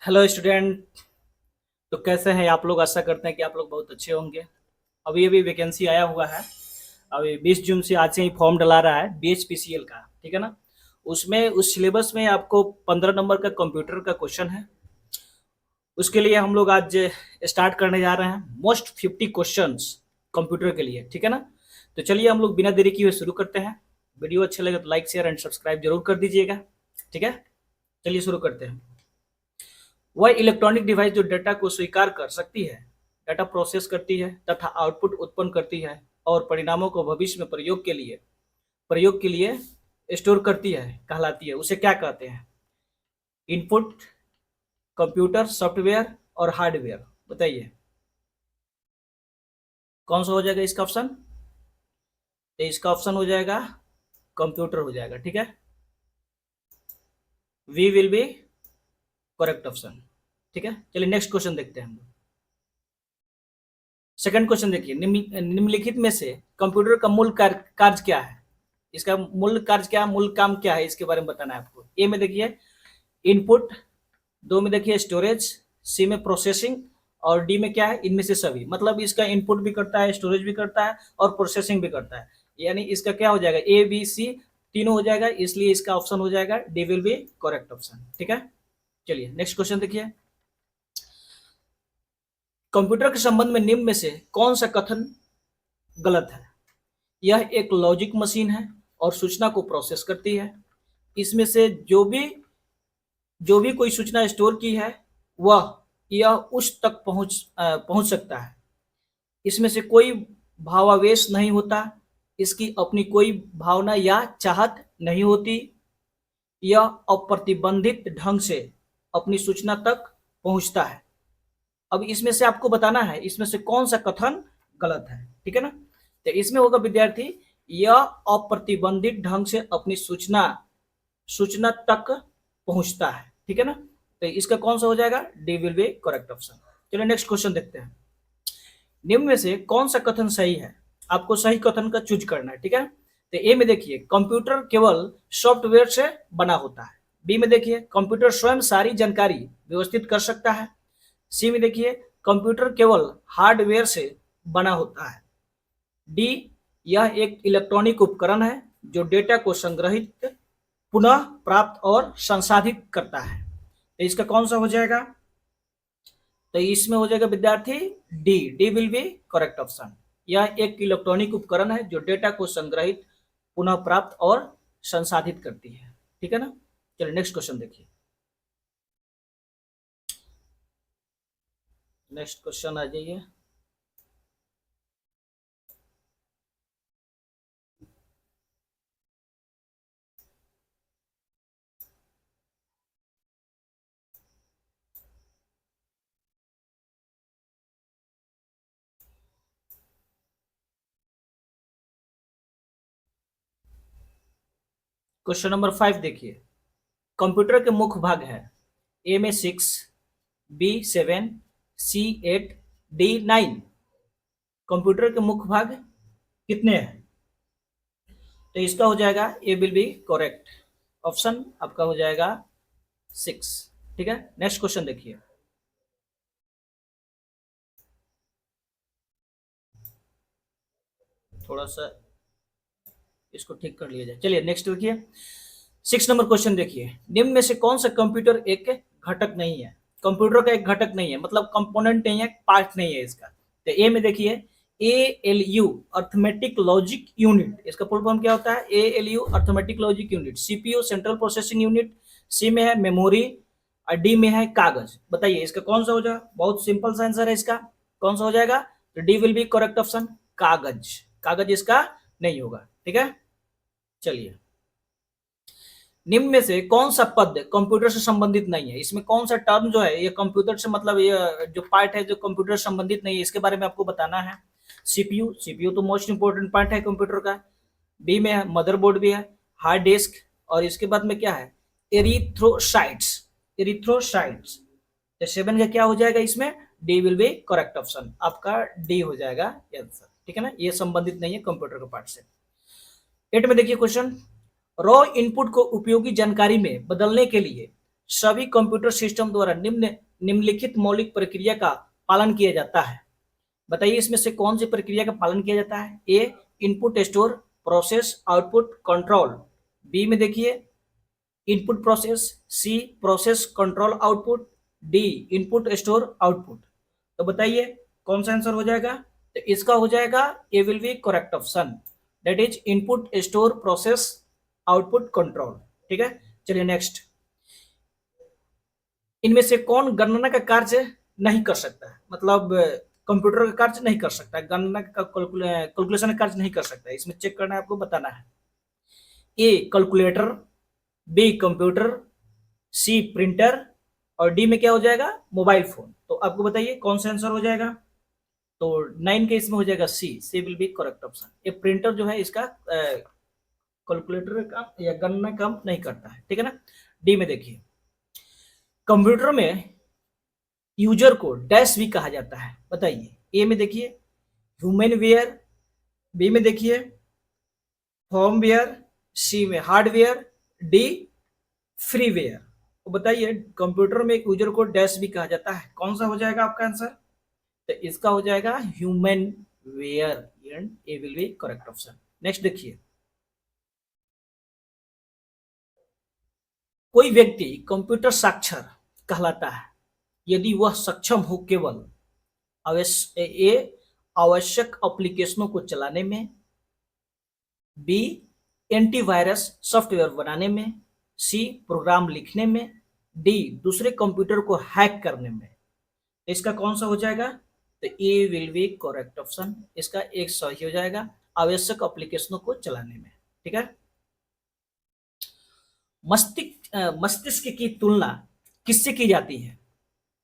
Hello student. तो कैसे हैं आप लोग? आशा करते हैं कि आप लोग बहुत अच्छे होंगे। अभी अभी वैकेंसी आया हुआ है। अभी 20 जून से आज से ही फॉर्म डला रहा है BHPCL का, ठीक है ना। उसमें उस सिलेबस में आपको 15 नंबर का कंप्यूटर का क्वेश्चन है। उसके लिए हम लोग आज स्टार्ट करने जा रहे हैं मोस्ट 50 क्वेश्चंस कंप्यूटर के लिए, ठीक है ना। तो चलिए हम लोग बिना देरी किए हुए शुरू करते हैं। वीडियो अच्छा लगे तो लाइक शेयर एंड सब्सक्राइब जरूर कर दीजिएगा, ठीक है। चलिए शुरू करते हैं। वह इलेक्ट्रॉनिक डिवाइस जो डेटा को स्वीकार कर सकती है, डेटा प्रोसेस करती है तथा आउटपुट उत्पन्न करती है और परिणामों को भविष्य में प्रयोग के लिए स्टोर करती है, कहलाती है। उसे क्या कहते हैं? इनपुट, कंप्यूटर, सॉफ्टवेयर और हार्डवेयर। बताइए कौन सा हो जाएगा इसका ऑप्शन? तो इसका ऑप्शन हो जाएगा कंप्यूटर हो जाएगा, ठीक है। B will be correct option, ठीक है। चलिए नेक्स्ट क्वेश्चन देखते हैं हम लोग। सेकंड क्वेश्चन देखिए, निम्नलिखित में से कंप्यूटर का मूल कार्य क्या है? इसका मूल कार्य क्या है, मूल काम क्या है, इसके बारे में बताना है आपको। ए में देखिए इनपुट, दो में देखिए स्टोरेज, सी में प्रोसेसिंग और डी में क्या है? इनमें से सभी। मतलब इसका इनपुट भी करता है, स्टोरेज भी करता है और प्रोसेसिंग भी करता है। यानी इसका क्या हो जाएगा? ए बी सी तीनों हो जाएगा, इसलिए इसका ऑप्शन हो जाएगा D will be correct option, ठीक है। चलिए नेक्स्ट क्वेश्चन देखिए। कंप्यूटर के संबंध में निम्न में से कौन सा कथन गलत है? यह एक लॉजिक मशीन है और सूचना को प्रोसेस करती है। इसमें से जो भी कोई सूचना स्टोर की है वह यह उस तक पहुंच सकता है। इसमें से कोई भावावेश नहीं होता, इसकी अपनी कोई भावना या चाहत नहीं होती। यह अप्रतिबंधित ढंग से अपनी सूचना तक पहुंचता है। अब इसमें से आपको बताना है इसमें से कौन सा कथन गलत है, ठीक है ना। तो इसमें होगा विद्यार्थी, यह अप्रतिबंधित ढंग से अपनी सूचना सूचना तक पहुंचता है, ठीक है ना। तो इसका कौन सा हो जाएगा? D will be correct option. चलिए नेक्स्ट क्वेश्चन देखते हैं। निम्न में से कौन सा कथन सही है? आपको सही कथन का चूज करना है, ठीक है। तो ए में देखिए कंप्यूटर केवल सॉफ्टवेयर से बना होता है। बी में देखिए कंप्यूटर स्वयं सारी जानकारी व्यवस्थित कर सकता है। सी में देखिए कंप्यूटर केवल हार्डवेयर से बना होता है। डी, यह एक इलेक्ट्रॉनिक उपकरण है जो डेटा को संग्रहित, पुनः प्राप्त और संसाधित करता है। तो इसका कौन सा हो जाएगा? तो इसमें हो जाएगा विद्यार्थी D, D will be correct option. यह एक इलेक्ट्रॉनिक उपकरण है जो डेटा को संग्रहित, पुनः प्राप्त और संसाधित करती है, ठीक है ना। चलिए नेक्स्ट क्वेश्चन देखिए। नेक्स्ट क्वेश्चन आ जाइए। क्वेश्चन नंबर 5 देखिए। कंप्यूटर के मुख्य भाग है। ए में 6, बी 7, सी 8, डी 9। कंप्यूटर के मुख्य भाग कितने हैं? तो इसका हो जाएगा A will be correct option, आपका हो जाएगा 6, ठीक है। नेक्स्ट क्वेश्चन देखिए। थोड़ा सा इसको ठीक कर लिया जाए। चलिए नेक्स्ट देखिए। 6 नंबर क्वेश्चन देखिए। निम्न में से कौन सा कंप्यूटर एक घटक नहीं है? कंप्यूटर का एक घटक नहीं है, मतलब कंपोनेंट नहीं है, पार्ट नहीं है इसका। तो ए में देखिए ALU अर्थमेटिक लॉजिक यूनिट, इसका फुल फॉर्म क्या होता है? ALU arithmetic logic unit. CPU central processing unit. C में है मेमोरी और डी में है कागज। बताइए इसका कौन सा हो जाएगा? बहुत सिंपल सा आंसर है इसका, कौन सा हो जाएगा? तो D will be correct option, कागज। कागज इसका नहीं होगा, ठीक है। चलिए निम्न में से कौन सा पद कंप्यूटर से संबंधित नहीं है? इसमें कौन सा टर्म जो है ये कंप्यूटर से, मतलब ये जो पार्ट है जो कंप्यूटर से संबंधित नहीं है, इसके बारे में आपको बताना है। सीपीयू, सीपीयू तो मोस्ट इंपोर्टेंट पार्ट है कंप्यूटर का। बी में है मदरबोर्ड भी है, हार्ड डिस्क, और इसके बाद में क्या है? Erythrocytes, erythrocytes. तो 7 का क्या हो जाएगा इसमें? D will be correct option, आपका डी हो जाएगा आंसर, ठीक है ना। ये संबंधित नहीं है कंप्यूटर के पार्ट से। 8 में देखिए क्वेश्चन, रॉ इनपुट को उपयोगी जानकारी में बदलने के लिए सभी कंप्यूटर सिस्टम द्वारा निम्नलिखित मौलिक प्रक्रिया का पालन किया जाता है। बताइए इसमें से कौन सी प्रक्रिया का पालन किया जाता है? A input store process output control, B में देखिए input process, C process control output, D input store output. तो बताइए कौन सा आंसर हो जाएगा? तो इसका हो जाएगा A will be correct option, that is input store process output control. ठीक है, चलिए नेक्स्ट। इनमें से कौन गणना का कार्य नहीं कर सकता है? मतलब कंप्यूटर का कार्य नहीं कर सकता है, गणना का कैलकुलेशन का कार्य नहीं कर सकता है। इसमें चेक करना है, आपको बताना है। ए कैलकुलेटर, बी कंप्यूटर, सी प्रिंटर और डी में क्या हो जाएगा? Mobile phone. तो आपको बताइए कौन सा आंसर हो जाएगा? तो 9 के इसमें हो जाएगा C will be correct option. ये प्रिंटर जो है इसका कैलकुलेटर का या गणना काम नहीं करता है। ठीक है ना। डी में देखिए कंप्यूटर में यूजर को डैश भी कहा जाता है। बताइए ए में देखिए ह्यूमन वेयर, बी में देखिए फॉर्मवेयर, सी में हार्डवेयर, डी फ्रीवेयर। तो बताइए कंप्यूटर में एक यूजर को डैश भी कहा जाता है, कौन सा हो जाएगा आपका आंसर? तो इसका हो जाएगा humanware and A will be correct option. Next देखिए कोई व्यक्ति कंप्यूटर साक्षर कहलाता है यदि वह सक्षम हो केवल आवश्यक एप्लीकेशनों को चलाने में, बी एंटीवायरस सॉफ्टवेयर बनाने में, सी प्रोग्राम लिखने में, डी दूसरे कंप्यूटर को हैक करने में। इसका कौन सा हो जाएगा? तो ए विल बी करेक्ट ऑप्शन। इसका एक सही हो जाएगा, आवश्यक एप्लीकेशनों को चलाने में। ठीक है। मस्तिष्क की तुलना किससे की जाती है?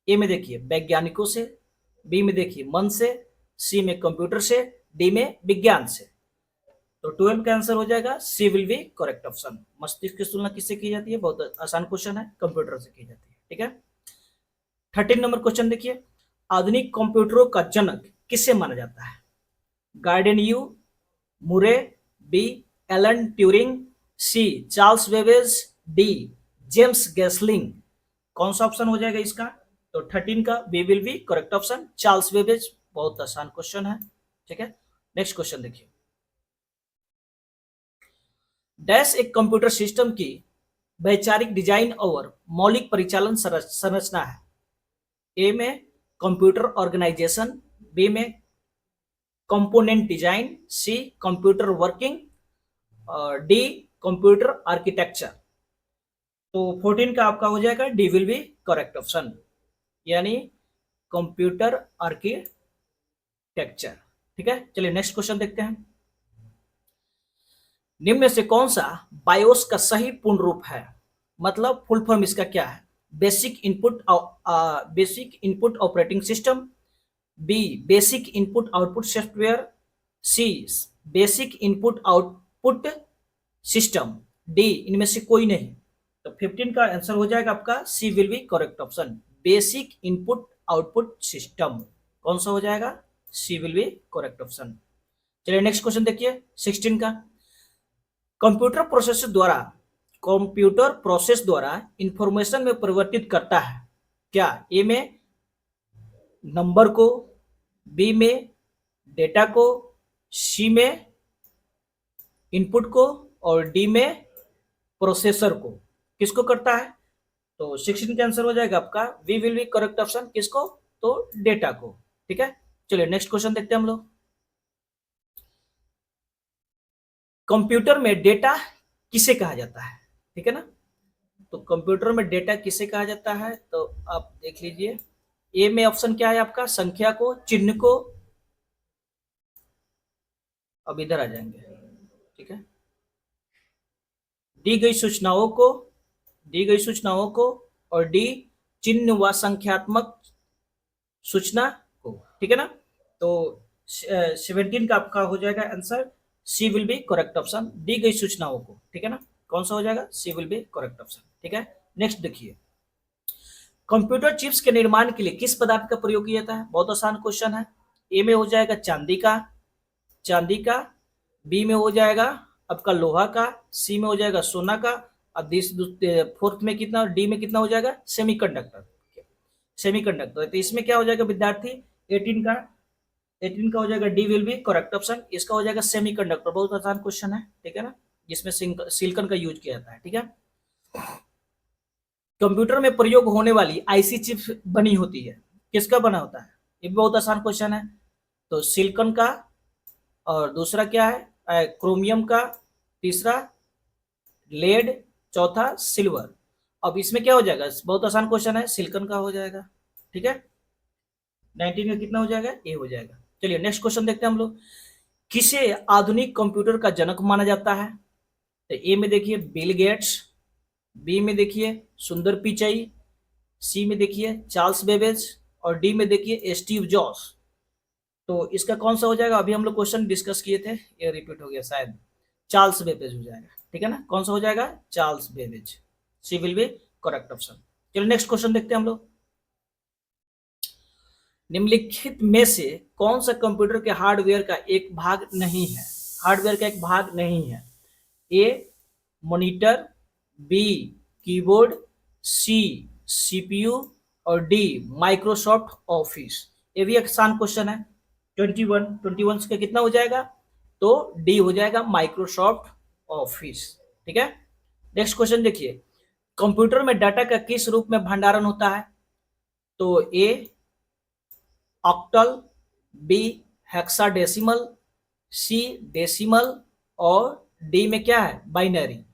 ए में देखिए वैज्ञानिकों से, बी में देखिए मन से, सी में कंप्यूटर से, डी में विज्ञान से। तो 12 का आंसर हो जाएगा C will be correct option. मस्तिष्क की तुलना किससे की जाती है? बहुत आसान क्वेश्चन है, कंप्यूटर से की जाती है। ठीक है। 13 नंबर क्वेश्चन देखिए आधुनिक कंप्यूटरों का जनक किसे माना जाता है? गार्डेनियो, मुरे, B Alan Turing, C Charles Babbage, D James Gosling. कौन सा ऑप्शन हो जाएगा इसका? तो 13 का B will be correct option, Charles Babbage. बहुत आसान क्वेश्चन है। ठीक है। नेक्स्ट क्वेश्चन देखिए डैश एक कंप्यूटर सिस्टम की वैचारिक डिजाइन और मौलिक परिचालन संरचना है। ए में कंप्यूटर ऑर्गेनाइजेशन, बी में कंपोनेंट डिजाइन, सी कंप्यूटर वर्किंग और डी कंप्यूटर आर्किटेक्चर। तो 14 का आपका हो जाएगा D will be correct option, यानी कंप्यूटर आर्किटेक्चर। ठीक है। चलिए नेक्स्ट क्वेश्चन देखते हैं। निम्न में से कौन सा बायोस का सही पूर्ण रूप है? मतलब फुल फॉर्म इसका क्या है? Basic input operating system, B basic input output software, C basic input output system, D इनमें से कोई नहीं। तो 15 का आंसर हो जाएगा आपका C will be correct option, basic input output system. कौन सा हो जाएगा? C will be correct option. चलिए नेक्स्ट क्वेश्चन देखिए 16 का कंप्यूटर प्रोसेस द्वारा इंफॉर्मेशन में परिवर्तित करता है क्या? ए में नंबर को, बी में डेटा को, सी में इनपुट को और डी में प्रोसेसर को। किसको करता है? तो 16 का आंसर हो जाएगा आपका B will be correct option. किसको? तो डेटा को। ठीक है। चलिए नेक्स्ट क्वेश्चन देखते हैं हम लोग। कंप्यूटर में डेटा किसे कहा जाता है? ठीक है ना। तो कंप्यूटर में डेटा किसे कहा जाता है? तो आप देख लीजिए ए में ऑप्शन क्या है आपका? संख्या को, चिन्ह को। अब इधर आ जाएंगे। ठीक है। दी गई सूचनाओं को और डी चिन्ह व संख्यात्मक सूचना को। ठीक है ना। तो 17 का आपका हो जाएगा answer C will be correct option, दी गई सूचनाओं को। ठीक है ना। कौन सा हो जाएगा? C will be correct option. ठीक है। नेक्स्ट देखिए कंप्यूटर चिप्स के निर्माण के लिए किस पदार्थ का प्रयोग किया जाता है? बहुत आसान क्वेश्चन है। ए में हो जाएगा चांदी का, बी में हो जाएगा आपका लोहा का, सी में हो जाएगा सोना का अब फोर्थ में कितना, डी में कितना हो जाएगा, सेमीकंडक्टर। सेमीकंडक्टर, तो इसमें क्या हो जाएगा विद्यार्थी, 18 का, 18 का हो जाएगा D will be correct option. इसका हो जाएगा सेमीकंडक्टर, बहुत आसान क्वेश्चन है, ठीक है ना, जिसमें सिलिकॉन का यूज किया जाता है, ठीक है। कंप्यूटर में प्रयोग होने वाली आईसी चिप बनी होती है, किसका बना होता है, ये भी बहुत आसान क्वेश्चन है। तो सिलिकॉन का, और दूसरा क्या है, क्रोमियम का, तीसरा लेड, चौथा सिल्वर। अब इसमें क्या हो जाएगा, बहुत आसान क्वेश्चन है, सिलिकॉन का हो जाएगा, ठीक है। 19 का कितना हो जाएगा, ए हो जाएगा। चलिए नेक्स्ट क्वेश्चन देखते हैं हम लोग। किसे आधुनिक कंप्यूटर का जनक माना जाता है, तो ए में देखिए बिल गेट्स, बी में देखिए सुंदर पिचाई, सी में देखिए चार्ल्स बेबेज, और डी में देखिए स्टीव जॉब्स। तो इसका कौन सा हो जाएगा, अभी हम लोग क्वेश्चन डिस्कस किए थे, ये रिपीट हो गया शायद, चार्ल्स बेबेज हो जाएगा, ठीक है ना, कौन सा हो जाएगा, Charles Babbage, C will be correct option. चलिए नेक्स्ट क्वेश्चन देखते हैं हम लोग। निम्नलिखित में से कौन सा कंप्यूटर के हार्डवेयर का एक भाग नहीं है, हार्डवेयर का एक भाग नहीं है, A monitor, B keyboard, C CPU, और डी माइक्रोसॉफ्ट ऑफिस। ये भी एक आसान क्वेश्चन है, 21 का कितना हो जाएगा, तो डी हो जाएगा माइक्रोसॉफ्ट ऑफिस, ठीक है। नेक्स्ट क्वेश्चन देखिए, कंप्यूटर में डाटा का किस रूप में भंडारण होता है, तो ए ऑक्टल, बी हेक्साडेसिमल, सी डेसिमल, और डी में क्या है, बाइनरी।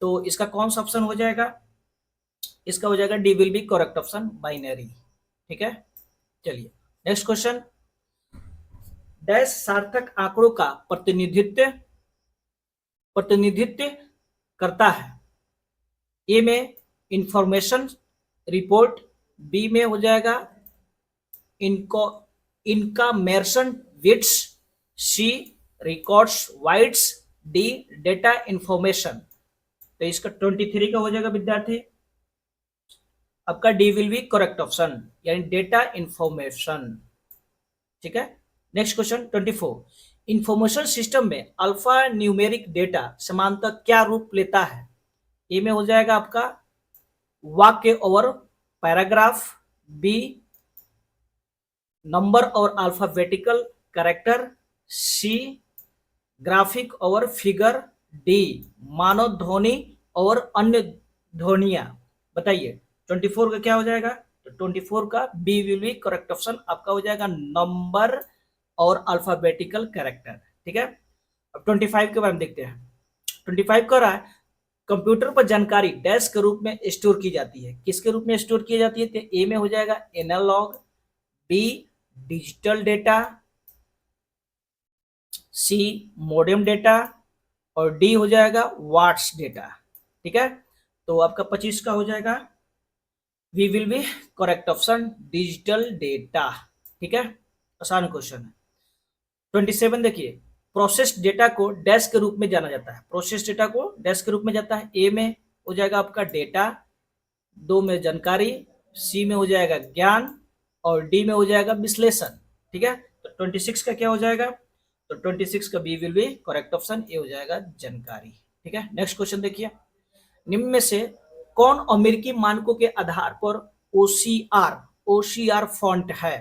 तो इसका कौन सा ऑप्शन हो जाएगा, इसका हो जाएगा D will be correct option, binary, ठीक है। चलिए नेक्स्ट क्वेश्चन, डैश सार्थक आंकड़ों का प्रतिनिधित्व करता है, ए में इंफॉर्मेशन रिपोर्ट, बी में हो जाएगा इनको information bits, C records bytes, D data information. तो इसका 23 का हो जाएगा विद्यार्थी, आपका D will be correct option, यानी डेटा इंफॉर्मेशन, ठीक है। नेक्स्ट क्वेश्चन 24, इंफॉर्मेशन सिस्टम में अल्फा न्यूमेरिक डेटा समानतः क्या रूप लेता है, ए में हो जाएगा आपका वाक्य और पैराग्राफ, बी नंबर और अल्फाबेटिकल कैरेक्टर, सी ग्राफिक और फिगर, डी मानव ध्वनि और अन्य ध्वनियां। बताइए 24 का क्या हो जाएगा, तो 24 का B will be correct option, आपका हो जाएगा नंबर और अल्फाबेटिकल कैरेक्टर, ठीक है। अब 25 के बारे में देखते हैं। 25 कह रहा है कंप्यूटर पर जानकारी डैश के रूप में स्टोर की जाती है, किसके रूप में स्टोर की जाती है, तो ए में हो जाएगा एनालॉग, बी डिजिटल डेटा, सी मॉडेम डेटा, और डी हो जाएगा वाट्स डेटा, ठीक है। तो आपका 25 का हो जाएगा B will be correct option, digital data, ठीक है, आसान क्वेश्चन है। 27 देखिए, प्रोसेस डेटा को डैश के रूप में जाना जाता है, प्रोसेस डेटा को डैश के रूप में जाता है, ए में हो जाएगा आपका डेटा, दो में जानकारी, सी में हो जाएगा ज्ञान, और डी में हो जाएगा विश्लेषण, ठीक है। तो 26 का क्या हो जाएगा, तो 26 का B will be correct option, A हो जाएगा जानकारी, ठीक है। नेक्स्ट क्वेश्चन देखिए, निम्न में से कौन अमेरिकी मानकों के आधार पर ओसीआर फॉन्ट है,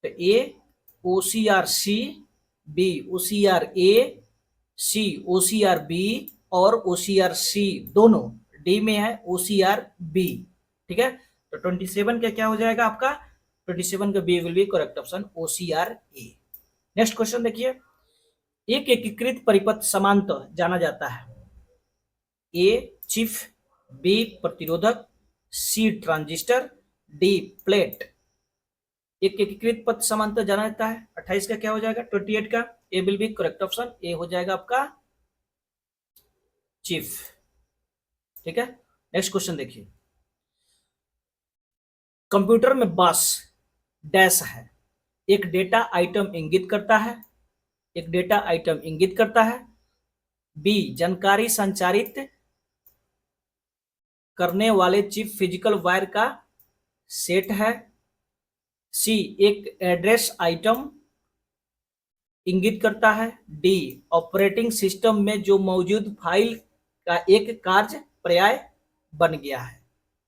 तो ए ओसीआर सी, बी ओसीआर ए, सी ओसीआर बी, और ओसीआर सी दोनों, डी में है ओसीआर बी, ठीक है। तो 27 का क्या हो जाएगा आपका, 27 का B will be correct option, OCR A. Next question देखिए, एक एकीकृत परिपथ समांतर जाना जाता है, ए चिफ, बी प्रतिरोधक, सी ट्रांजिस्टर, डी प्लेट। एक एकीकृत पथ समांतर जाना जाता है, 28 का क्या हो जाएगा, 28 का ए will be correct option, A हो जाएगा आपका चिफ, ठीक है। नेक्स्ट क्वेश्चन देखिए, कंप्यूटर में बस डैश है, एक डेटा आइटम इंगित करता है, एक डेटा आइटम इंगित करता है, बी जानकारी संचारित करने वाले चिप फिजिकल वायर का सेट है, सी एक एड्रेस आइटम इंगित करता है, डी ऑपरेटिंग सिस्टम में जो मौजूद फाइल का एक कार्य पर्याय बन गया है।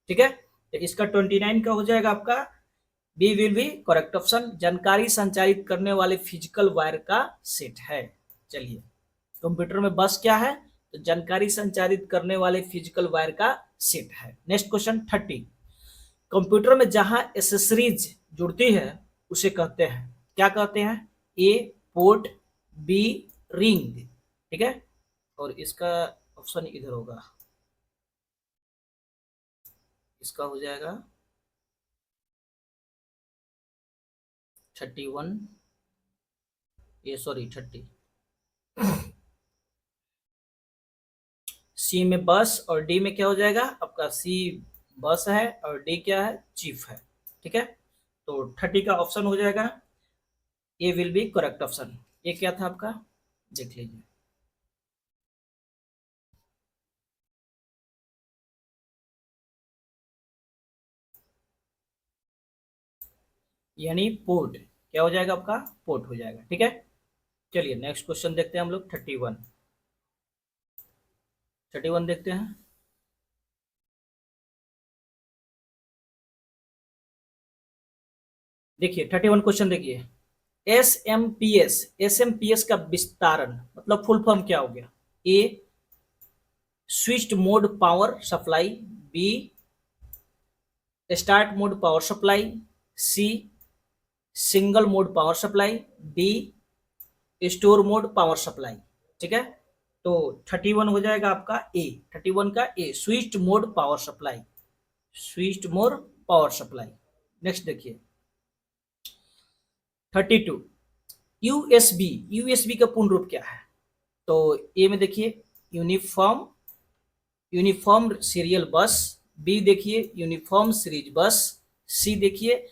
ठीक है, तो इसका 29 का हो जाएगा आपका B will be correct option, जानकारी संचारित करने वाले फिजिकल वायर का सेट है। चलिए, कंप्यूटर में बस क्या है, तो जानकारी संचारित करने वाले फिजिकल वायर का सेट है। नेक्स्ट क्वेश्चन 30, कंप्यूटर में जहां एसेसरीज जुड़ती है उसे कहते हैं, क्या कहते हैं, ए पोर्ट, बी रिंग। ठीक है, और इसका ऑप्शन इधर होगा, इसका हो जाएगा 31, ये सॉरी 30। सी में बस और डी में क्या हो जाएगा आपका, सी बस है और डी क्या है, चीफ है। ठीक है, तो 30 का ऑप्शन हो जाएगा A will be correct option. ये क्या था आपका, देख लीजिए। यानी पोर्ट क्या हो जाएगा आपका, पोर्ट हो जाएगा। ठीक है, चलिए नेक्स्ट क्वेश्चन देखते हैं हम लोग 31। 31 देखते हैं। देखिए 31 क्वेश्चन देखिए, एस एम पी एस का विस्तारण मतलब फुल फॉर्म क्या हो गया, A switched mode power supply, B start mode power supply, C single mode power supply, D store mode power supply. ठीक है, तो 31 हो जाएगा आपका ए, 31 का A switched mode power supply, switched mode power supply. Next देखिए 32, USB, USB का पूर्ण रूप क्या है, तो ए में देखिए uniform uniform serial bus, B देखिए यूनिफॉर्म सीरीज बस, सी देखिए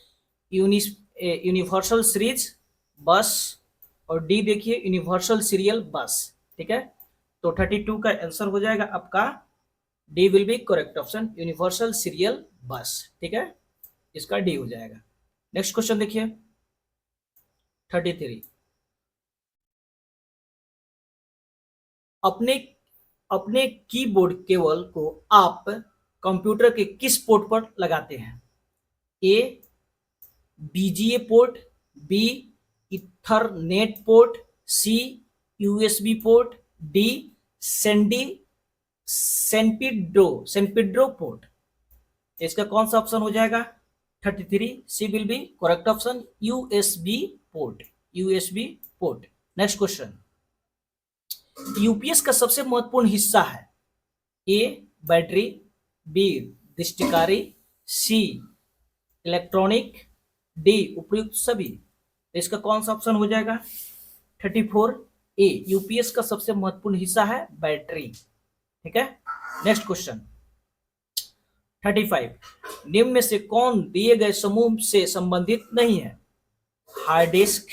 यूनिवर्सल सीरीज बस, और डी देखिए यूनिवर्सल सीरियल बस। ठीक है, तो 32 का आंसर हो जाएगा आपका D will be correct option, universal serial बस। ठीक है, इसका डी हो जाएगा। नेक्स्ट क्वेश्चन देखिए 33, अपने अपने कीबोर्ड केबल को आप कंप्यूटर के किस पोर्ट पर लगाते हैं, A VGA port, B ethernet port, C USB port, D सेंडी सेंपिड्रो पोर्ट। इसका कौन सा ऑप्शन हो जाएगा, 33 C will be correct option, USB port, USB port. Next question, UPS का सबसे महत्वपूर्ण हिस्सा है, ए बैटरी, बी दृष्टिकारी, सी इलेक्ट्रॉनिक, डी उपयुक्त सभी। तो इसका कौन सा ऑप्शन हो जाएगा, 34 ए यूपीएस का सबसे महत्वपूर्ण हिस्सा है बैटरी। ठीक है, नेक्स्ट क्वेश्चन 35, निम्न में से कौन दिए गए समूह से संबंधित नहीं है, हार्ड डिस्क,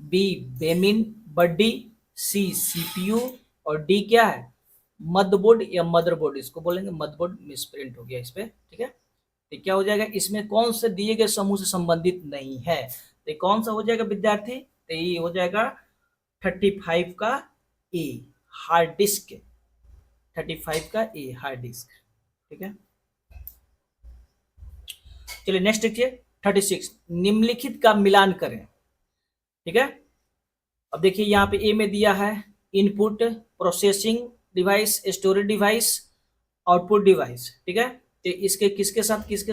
बी बेमिन बड्डी, सी सीपीयू, और डी क्या है, मदरबोर्ड या मदरबोर्ड, इसको बोलेंगे मदरबोर्ड, मिसप्रिंट हो गया इस पे। ठीक है, तो क्या हो जाएगा, इसमें कौन से दिए गए समूह से संबंधित नहीं है, तो कौन सा हो जाएगा विद्यार्थी, तो ये हो जाएगा 35 का ए हार्ड डिस्क, 35 का ए हार्ड डिस्क। ठीक है, चलिए नेक्स्ट देखिए 36, निम्नलिखित का मिलान करें। ठीक है, अब देखिए यहाँ पे ए में दिया है input processing device, storage device, output device. ठीक है, तो इसके किसके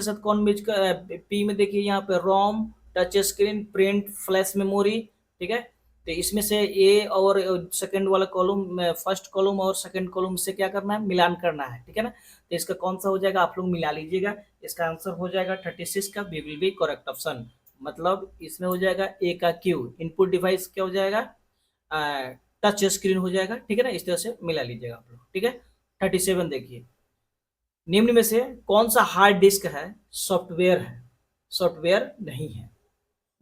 साथ कौन मिल कर, पी में देखिए यहाँ पे ROM, touch screen, print, flash memory. ठीक है, तो इसमें से ए और सेकंड वाला कॉलम, फर्स्ट कॉलम और सेकंड कॉलम से क्या करना है, मिलान करना है। ठीक है ना, तो इसका कौन सा हो जाएगा, आप लोग मिला लीजिएगा। इसका आंसर हो जाएगा 36 का B will be correct option, मतलब इसमें हो जाएगा ए का क्यू, इनपुट डिवाइस क्या हो जाएगा, टच स्क्रीन हो जाएगा। ठीक है ना, इस तरह से मिला लीजिएगा आप लोग। ठीक है, 37 देखिए, निम्न में से कौन सा हार्ड डिस्क है, सॉफ्टवेयर है, सॉफ्टवेयर नहीं है।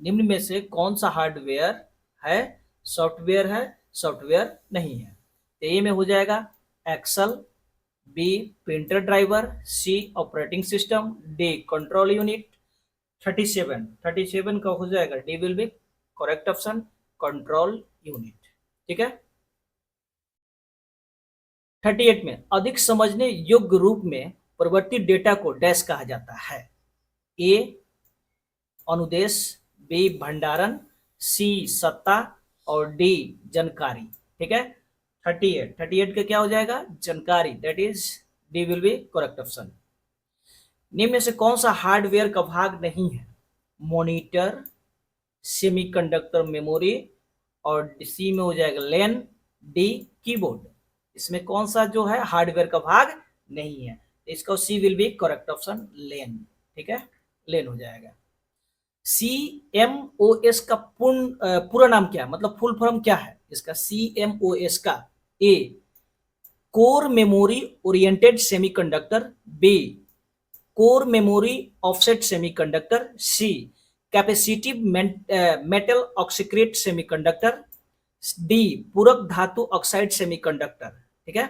निम्न में से कौन सा हार्डवेयर है, सॉफ्टवेयर है, सॉफ्टवेयर नहीं है। तो ए में हो जाएगा Excel, B printer driver, C operating system, D control unit. 37 का हो जाएगा D will be correct option, control unit. ठीक है, 38 में अधिक समझने योग्य रूप में परिवर्तित डेटा को डैश कहा जाता है। ए अनुदेश, बी भंडारण, सी सत्ता और डी जानकारी। ठीक है, 38 का क्या हो जाएगा? जानकारी, that is D will be correct option. निम्न में से कौन सा हार्डवेयर का भाग नहीं है? मॉनिटर, सेमीकंडक्टर मेमोरी और सी में हो जाएगा लैन, डी कीबोर्ड। इसमें कौन सा जो है हार्डवेयर का भाग नहीं है? इसका सी विल बी करेक्ट ऑप्शन, लेन। ठीक है, लेन हो जाएगा। CMOS का पूरा नाम क्या है, मतलब फुल फॉर्म क्या है इसका? CMOS का A core memory oriented semiconductor, B core memory offset semiconductor, C capacitive metal oxide semiconductor, D पूरक धातु ऑक्साइड सेमीकंडक्टर। ठीक है,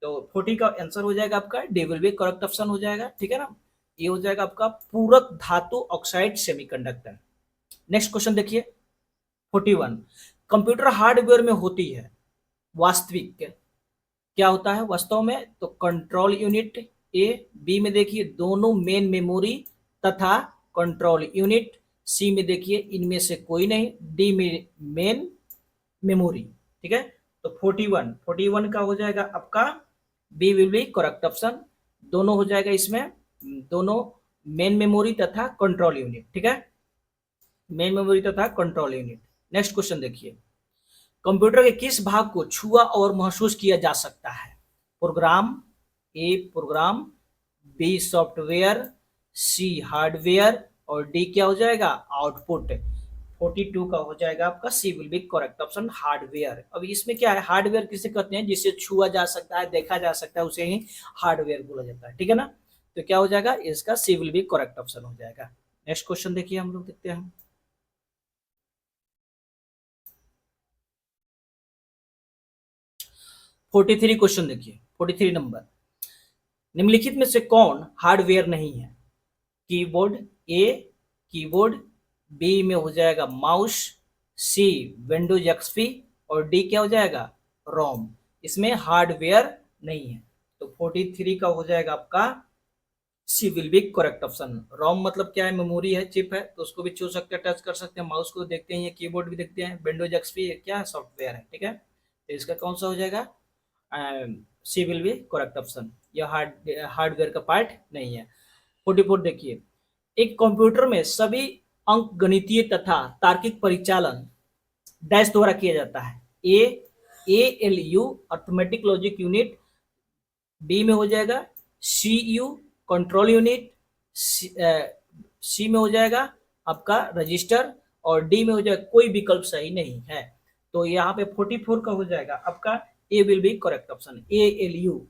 तो 40 का आंसर हो जाएगा आपका D will be correct option हो जाएगा। ठीक है ना, ये हो जाएगा आपका पूरक धातु ऑक्साइड सेमीकंडक्टर। नेक्स्ट क्वेश्चन देखिए 41, कंप्यूटर हार्डवेयर में होती है वास्तविक क्या होता है वास्तव में? तो कंट्रोल यूनिट ए, बी में देखिए दोनों मेन मेमोरी तथा कंट्रोल यूनिट, सी में देखिए इनमें से कोई नहीं, डी में मेन मेमोरी। ठीक है, तो 41 का हो जाएगा आपका B will be correct option. दोनों हो जाएगा इसमें, दोनों मेन मेमोरी तथा कंट्रोल यूनिट। ठीक है, मेन मेमोरी तथा कंट्रोल यूनिट। नेक्स्ट क्वेश्चन देखिए, कंप्यूटर के किस भाग को छुआ और महसूस किया जा सकता है? Program, A program, B software, C hardware और डी क्या हो जाएगा? आउटपुट। 42 का हो जाएगा आपका C will be correct option, hardware. अब इसमें क्या है, हार्डवेयर किसे कहते हैं? जिसे छुआ जा सकता है, देखा जा सकता है, उसे ही हार्डवेयर बोला जाता है। ठीक है ना, तो क्या हो जाएगा इसका? सी विल बी करेक्ट ऑप्शन हो जाएगा। नेक्स्ट क्वेश्चन देखिए, हम लोग देखते हैं 43 क्वेश्चन देखिए, 43 नंबर, निम्नलिखित में से कौन हार्डवेयर नहीं है? कीबोर्ड, ए कीबोर्ड, बी में हो जाएगा माउस, सी विंडोज एक्सपी और डी क्या हो जाएगा? रोम। इसमें हार्डवेयर नहीं है, तो 43 का हो जाएगा आपका C will be correct option. रोम मतलब क्या है? मेमोरी है, चिप है, तो उसको भी छू सकते हैं, टच कर सकते हैं, माउस को देखते हैं, कीबोर्ड भी देखते हैं, विंडोज एक्सपी क्या है? सॉफ्टवेयर है। ठीक है, तो इसका कौन सा हो जाएगा? C will be correct option. यह हार्डवेयर का पार्ट नहीं है। 44 देखिए, एक कंप्यूटर में सभी अंक गणितीय तथा तार्किक परिचालन डैश द्वारा किया जाता है। ALU arithmetic logic unit, B में हो जाएगा CU कंट्रोल यूनिट, सी में हो जाएगा आपका रजिस्टर और डी में हो जाएगा कोई विकल्प सही नहीं है। तो यहाँ पे 44 का हो जाएगा आपका A will be correct option, ALU।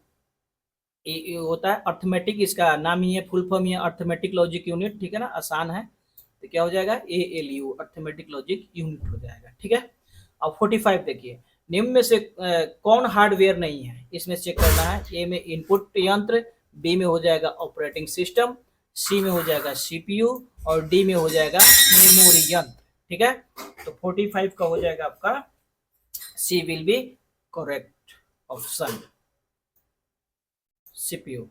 होता है अर्थमेटिक, इसका नाम ही है, फुल फॉर्म ही है अर्थमेटिक लॉजिक यूनिट। ठीक है ना, आसान है, तो क्या हो जाएगा? ALU अर्थमेटिक लॉजिक यूनिट हो जाएगा। ठीक है, अब 45 देखिए, निम्न में से कौन हार्डवेयर नहीं है? इसमें चेक करना है। ए में इनपुट यंत्र, बी में हो जाएगा ऑपरेटिंग सिस्टम, सी में हो जाएगा CPU और डी में हो जाएगा मेमोरी यंत्र। ठीक है, तो 45 का हो जाएगा आपका C will be correct option, CPU।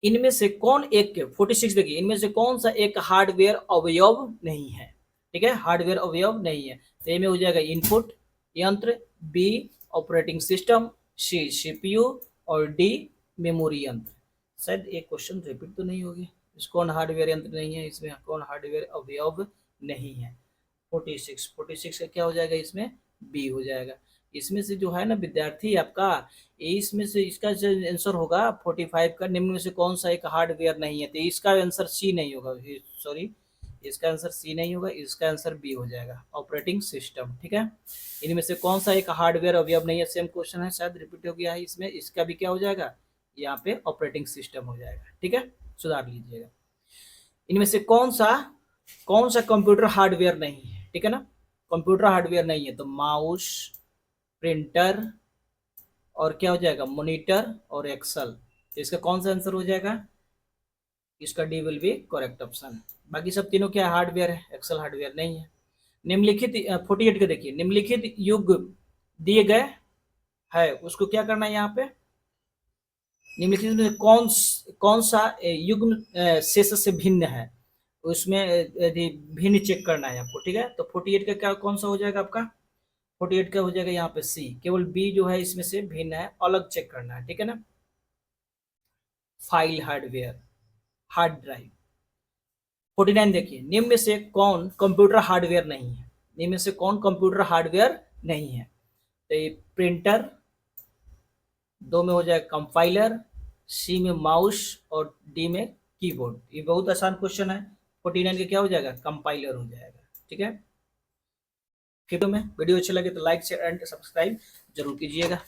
इनमें से कौन एक, 46 देखिए, इनमें से कौन सा एक हार्डवेयर अवयव नहीं है? ठीक है, हार्डवेयर अवयव नहीं है, तो ए में हो जाएगा इनपुट यंत्र, बी ऑपरेटिंग सिस्टम, सी CPU और डी मेमोरी यंत्र। शायद एक क्वेश्चन रिपीट तो नहीं होगी, इस कौन हार्डवेयर यंत्र नहीं है, इसमें कौन हार्डवेयर अवयव नहीं है? 46 का क्या हो जाएगा? इसमें बी हो जाएगा। इसमें से जो है ना विद्यार्थी आपका, इसमें से इसका जो आंसर होगा 45 का, निम्न में से कौन सा एक हार्डवेयर नहीं है? तो इसका आंसर सी नहीं होगा, सॉरी, इसका आंसर सी नहीं होगा, इसका आंसर बी हो जाएगा, ऑपरेटिंग सिस्टम। ठीक है, इनमें से कौन सा एक हार्डवेयर अवयव नहीं है? सेम क्वेश्चन है, शायद रिपीट हो गया है इसमें, इसका भी क्या हो जाएगा? यहाँ पे ऑपरेटिंग सिस्टम हो जाएगा। ठीक है, सुधार लीजिएगा। इनमें से कौन सा कंप्यूटर हार्डवेयर नहीं है? ठीक है ना, कंप्यूटर हार्डवेयर नहीं है, तो माउस, प्रिंटर और क्या हो जाएगा? मॉनिटर और एक्सेल। तो इसका कौन सा आंसर हो जाएगा? इसका D will be correct option. बाकी सब तीनों क्या हार्डवेयर है, एक्सेल हार्डवेयर नहीं है। निम्नलिखित 48 का देखिए, निम्नलिखित युग दिए गए है उसको क्या करना है यहाँ पे, निम्नलिखित में कौन सा युग्म शेष से भिन्न है, उसमें यदि भिन्न चेक करना है आपको, ठीक है। तो 48 का क्या कौन सा हो जाएगा आपका, 48 का हो जाएगा यहाँ पे सी, केवल बी जो है इसमें से भिन्न है, अलग चेक करना है, ठीक है ना। File hardware, hard drive. 49 देखिए, निम्न में से कौन कंप्यूटर हार्डवेयर नहीं है, निम्न में से कौन कंप्यूटर हार्डवेयर नहीं है, तो ये प्रिंटर, दो में हो जाएगा कंपाइलर, सी में माउस और डी में कीबोर्ड। ये बहुत आसान क्वेश्चन है। 49 का क्या हो जाएगा, कंपाइलर हो जाएगा, ठीक है। फिर में वीडियो अच्छा लगे तो लाइक शेयर एंड सब्सक्राइब जरूर कीजिएगा।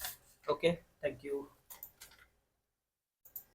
Okay, thank you.